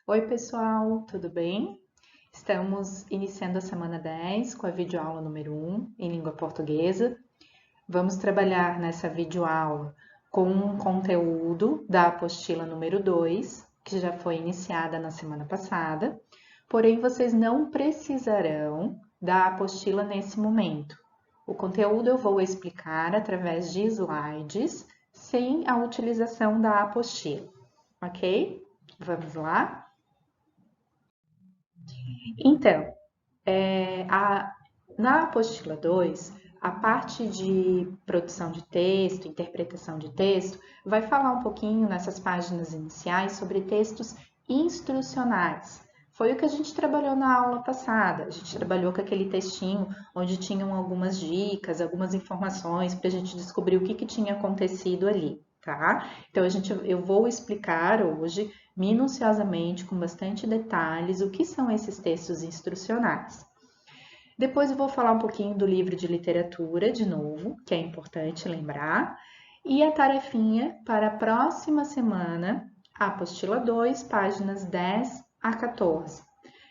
Oi, pessoal, tudo bem? Estamos iniciando a semana 10 com a videoaula número 1 em língua portuguesa. Vamos trabalhar nessa videoaula com um conteúdo da apostila número 2, que já foi iniciada na semana passada, porém vocês não precisarão da apostila nesse momento. O conteúdo eu vou explicar através de slides, sem a utilização da apostila, ok? Vamos lá? Então, na apostila 2, a parte de produção de texto, interpretação de texto, vai falar um pouquinho nessas páginas iniciais sobre textos instrucionais. Foi o que a gente trabalhou na aula passada. A gente trabalhou com aquele textinho onde tinham algumas dicas, algumas informações para a gente descobrir o que tinha acontecido ali, tá? Então, eu vou explicar hoje minuciosamente, com bastante detalhes, o que são esses textos instrucionais. Depois eu vou falar um pouquinho do livro de literatura, de novo, que é importante lembrar, e a tarefinha para a próxima semana, a apostila 2, páginas 10 a 14.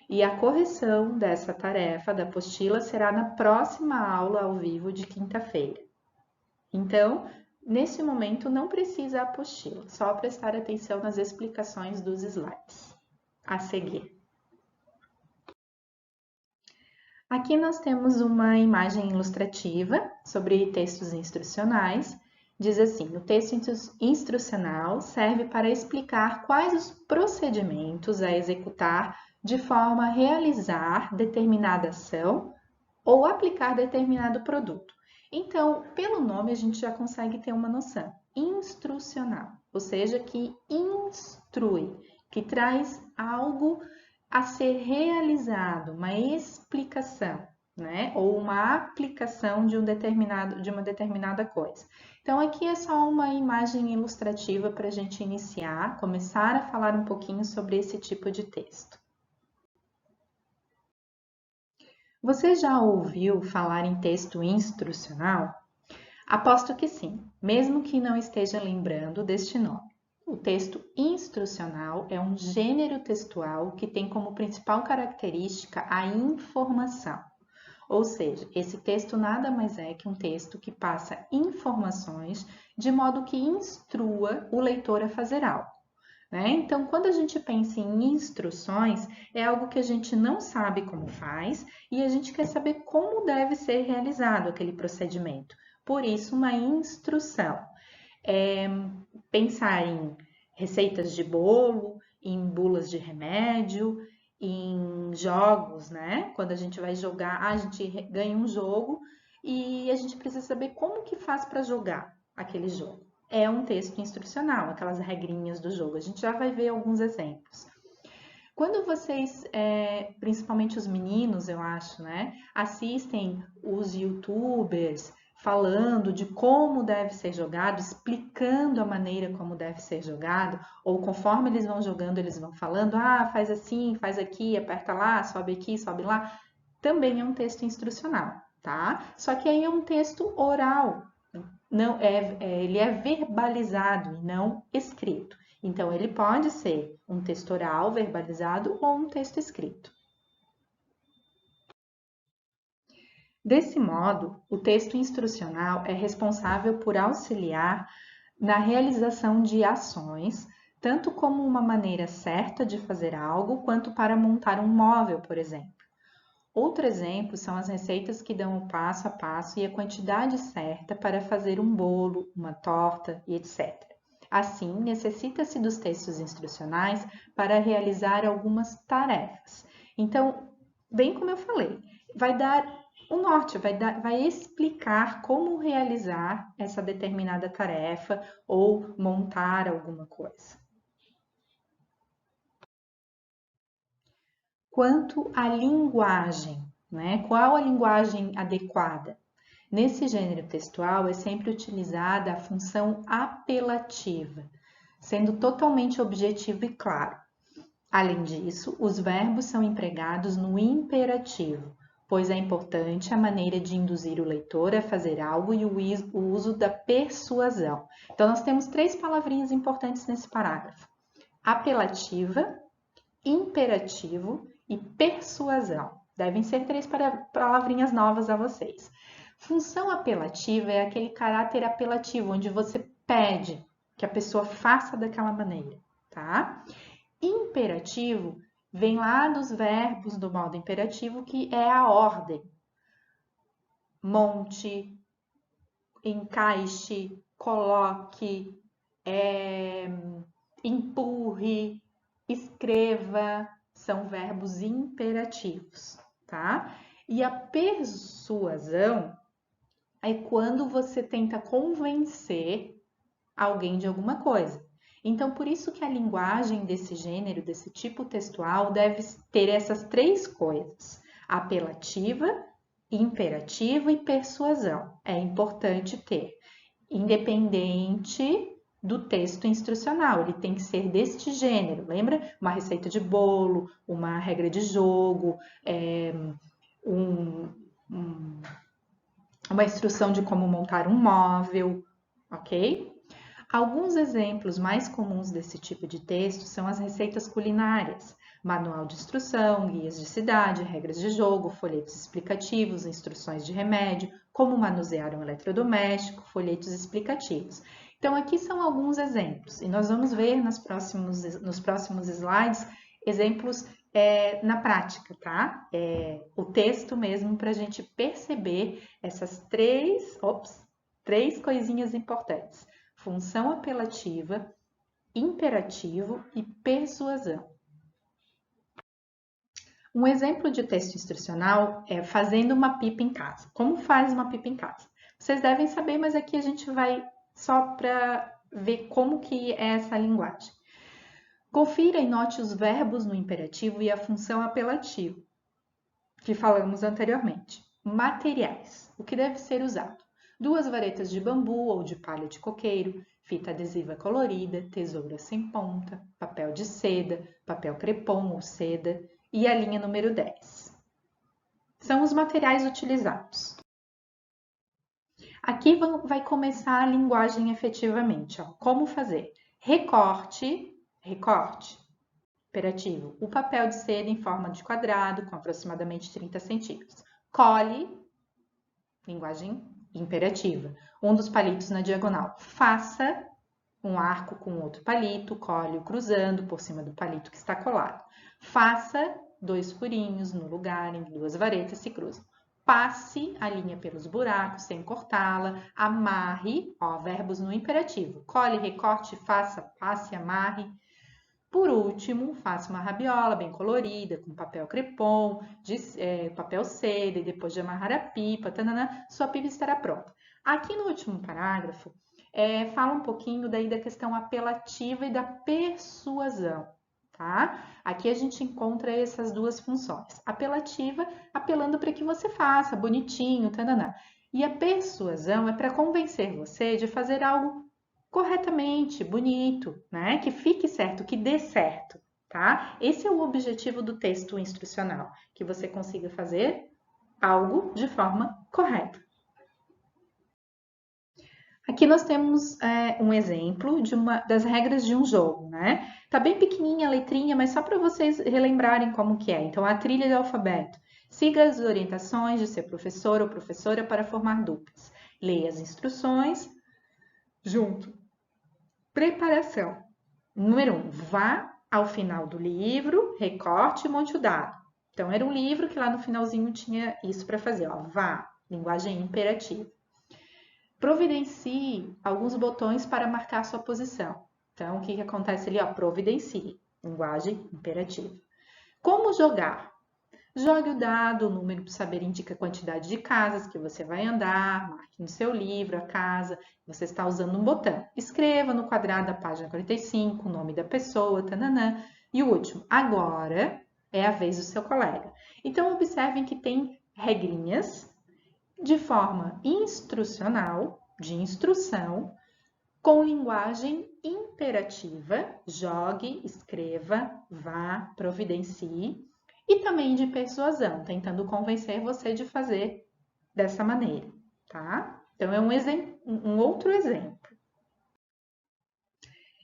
E a correção dessa tarefa da apostila será na próxima aula ao vivo de quinta-feira. Então, nesse momento não precisa a apostila, só prestar atenção nas explicações dos slides a seguir. Aqui nós temos uma imagem ilustrativa sobre textos instrucionais. Diz assim: o texto instrucional serve para explicar quais os procedimentos a executar de forma a realizar determinada ação ou aplicar determinado produto. Então, pelo nome a gente já consegue ter uma noção. Instrucional, ou seja, que instrui, que traz algo a ser realizado, uma explicação, né? Ou uma aplicação de uma determinada coisa. Então, aqui é só uma imagem ilustrativa para a gente iniciar, começar a falar um pouquinho sobre esse tipo de texto. Você já ouviu falar em texto instrucional? Aposto que sim, mesmo que não esteja lembrando deste nome. O texto instrucional é um gênero textual que tem como principal característica a informação. Ou seja, esse texto nada mais é que um texto que passa informações de modo que instrua o leitor a fazer algo. Né? Então, quando a gente pensa em instruções, é algo que a gente não sabe como faz e a gente quer saber como deve ser realizado aquele procedimento. Por isso, uma instrução. Pensar em receitas de bolo, em bulas de remédio, em jogos, né? Quando a gente vai jogar, a gente ganha um jogo e a gente precisa saber como que faz para jogar aquele jogo. É um texto instrucional, aquelas regrinhas do jogo. A gente já vai ver alguns exemplos. Quando vocês, principalmente os meninos, eu acho, né, assistem os YouTubers falando de como deve ser jogado, explicando a maneira como deve ser jogado, ou conforme eles vão jogando, eles vão falando, faz assim, faz aqui, aperta lá, sobe aqui, sobe lá, também é um texto instrucional, tá? Só que aí é um texto oral, não ele é verbalizado e não escrito. Então, ele pode ser um texto oral, verbalizado ou um texto escrito. Desse modo, o texto instrucional é responsável por auxiliar na realização de ações, tanto como uma maneira certa de fazer algo, quanto para montar um móvel, por exemplo. Outro exemplo são as receitas que dão o passo a passo e a quantidade certa para fazer um bolo, uma torta e etc. Assim, necessita-se dos textos instrucionais para realizar algumas tarefas. Então, bem como eu falei, vai dar o norte, vai explicar como realizar essa determinada tarefa ou montar alguma coisa. Quanto à linguagem, né? Qual a linguagem adequada? Nesse gênero textual é sempre utilizada a função apelativa, sendo totalmente objetivo e claro. Além disso, os verbos são empregados no imperativo, pois é importante a maneira de induzir o leitor a fazer algo e o uso da persuasão. Então, nós temos três palavrinhas importantes nesse parágrafo: apelativa, imperativo e persuasão. Devem ser 3 palavrinhas novas a vocês. Função apelativa é aquele caráter apelativo, onde você pede que a pessoa faça daquela maneira, tá? Imperativo vem lá dos verbos do modo imperativo, que é a ordem. Monte, encaixe, coloque, empurre, escreva, são verbos imperativos, tá? E a persuasão é quando você tenta convencer alguém de alguma coisa. Então, por isso que a linguagem desse gênero, desse tipo textual, deve ter essas 3 coisas: apelativa, imperativa e persuasão. É importante ter, independente do texto instrucional, ele tem que ser deste gênero. Lembra? Uma receita de bolo, uma regra de jogo, uma instrução de como montar um móvel, ok? Alguns exemplos mais comuns desse tipo de texto são as receitas culinárias, manual de instrução, guias de cidade, regras de jogo, folhetos explicativos, instruções de remédio, como manusear um eletrodoméstico, folhetos explicativos. Então, aqui são alguns exemplos, e nós vamos ver nos próximos slides exemplos na prática, tá? O texto mesmo para a gente perceber essas três coisinhas importantes: função apelativa, imperativo e persuasão. Um exemplo de texto instrucional é fazendo uma pipa em casa. Como faz uma pipa em casa? Vocês devem saber, mas aqui a gente vai só para ver como que é essa linguagem. Confira e note os verbos no imperativo e a função apelativa, que falamos anteriormente. Materiais. O que deve ser usado? 2 varetas de bambu ou de palha de coqueiro, fita adesiva colorida, tesoura sem ponta, papel de seda, papel crepom ou seda e a linha número 10. São os materiais utilizados. Aqui vai começar a linguagem efetivamente. Ó. Como fazer? Recorte, imperativo. O papel de seda em forma de quadrado, com aproximadamente 30 centímetros. Cole, linguagem imperativa. Um dos palitos na diagonal. Faça um arco com outro palito, cole-o cruzando por cima do palito que está colado. Faça 2 furinhos no lugar em que 2 varetas se cruzam. Passe a linha pelos buracos sem cortá-la. Amarre, verbos no imperativo. Cole, recorte, faça, passe, amarre. Por último, faça uma rabiola bem colorida, com papel crepom, papel seda, e depois de amarrar a pipa, sua pipa estará pronta. Aqui no último parágrafo, fala um pouquinho daí da questão apelativa e da persuasão, tá? Aqui a gente encontra essas 2 funções. Apelativa, apelando para que você faça, bonitinho, E a persuasão é para convencer você de fazer algo corretamente, bonito, né? Que fique certo, que dê certo, tá? Esse é o objetivo do texto instrucional, que você consiga fazer algo de forma correta. Aqui nós temos um exemplo das regras de um jogo, né? Tá bem pequenininha a letrinha, mas só para vocês relembrarem como que é. Então, a trilha do alfabeto. Siga as orientações de seu professor ou professora para formar duplas. Leia as instruções junto. Preparação. Número 1. Vá ao final do livro, recorte e monte o dado. Então, era um livro que lá no finalzinho tinha isso para fazer. Ó. Vá, linguagem imperativa. Providencie alguns botões para marcar sua posição. Então, o que acontece ali? Ó, providencie, linguagem imperativa. Como jogar? Jogue o dado, o número para saber indica a quantidade de casas que você vai andar, marque no seu livro a casa, você está usando um botão. Escreva no quadrado da página 45 o nome da pessoa, E o último, agora é a vez do seu colega. Então, observem que tem regrinhas de forma instrucional, de instrução, com linguagem imperativa, jogue, escreva, vá, providencie, e também de persuasão, tentando convencer você de fazer dessa maneira, tá? Então, é um outro exemplo.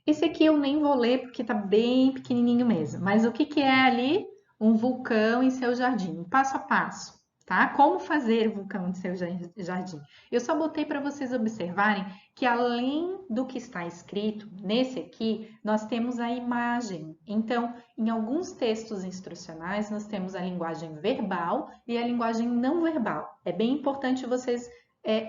Esse aqui eu nem vou ler porque tá bem pequenininho mesmo. Mas o que que é ali? Um vulcão em seu jardim, passo a passo, tá? Como fazer o vulcão em seu jardim? Eu só botei para vocês observarem que além do que está escrito nesse aqui, nós temos a imagem. Então, em alguns textos instrucionais, nós temos a linguagem verbal e a linguagem não verbal. É bem importante vocês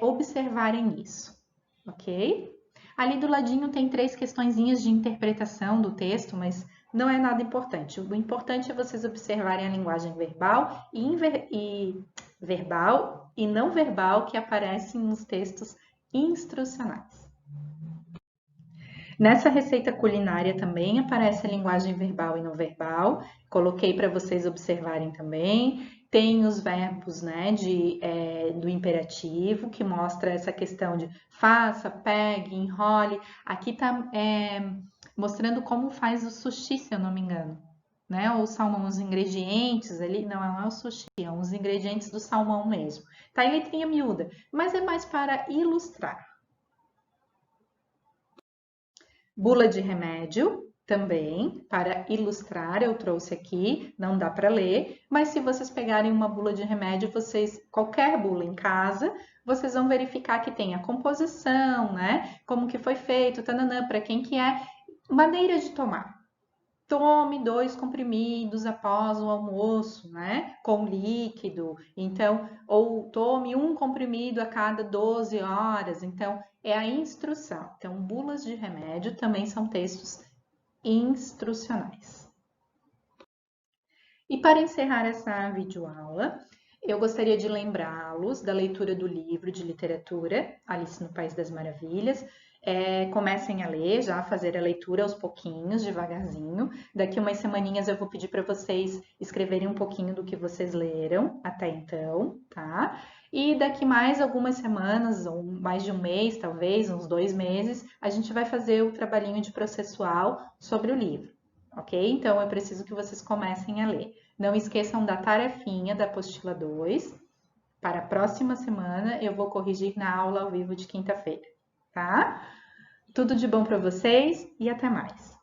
observarem isso, ok? Ali do ladinho tem 3 questõezinhas de interpretação do texto, mas não é nada importante. O importante é vocês observarem a linguagem verbal verbal e não verbal que aparecem nos textos instrucionais. Nessa receita culinária também aparece a linguagem verbal e não verbal. Coloquei para vocês observarem também. Tem os verbos, né, do imperativo, que mostra essa questão de faça, pegue, enrole. Aqui está mostrando como faz o sushi, se eu não me engano. Né? Ou salmão, os ingredientes ali, não é o sushi, são os ingredientes do salmão mesmo. Tá em letrinha miúda, mas é mais para ilustrar. Bula de remédio, também, para ilustrar, eu trouxe aqui, não dá para ler, mas se vocês pegarem uma bula de remédio, qualquer bula em casa, vocês vão verificar que tem a composição, né? Como que foi feito, tananã, para quem que é, maneira de tomar. Tome 2 comprimidos após o almoço, né? Com líquido. Então, ou tome 1 comprimido a cada 12 horas. Então, é a instrução. Então, bulas de remédio também são textos instrucionais. E para encerrar essa videoaula, eu gostaria de lembrá-los da leitura do livro de literatura Alice no País das Maravilhas. Comecem a ler, já a fazer a leitura aos pouquinhos, devagarzinho. Daqui umas semaninhas eu vou pedir para vocês escreverem um pouquinho do que vocês leram até então, tá? E daqui mais algumas semanas, ou mais de um mês, talvez, uns 2 meses, a gente vai fazer o trabalhinho de processual sobre o livro, ok? Então, eu preciso que vocês comecem a ler. Não esqueçam da tarefinha da apostila 2. Para a próxima semana, eu vou corrigir na aula ao vivo de quinta-feira, tá? Tudo de bom para vocês e até mais!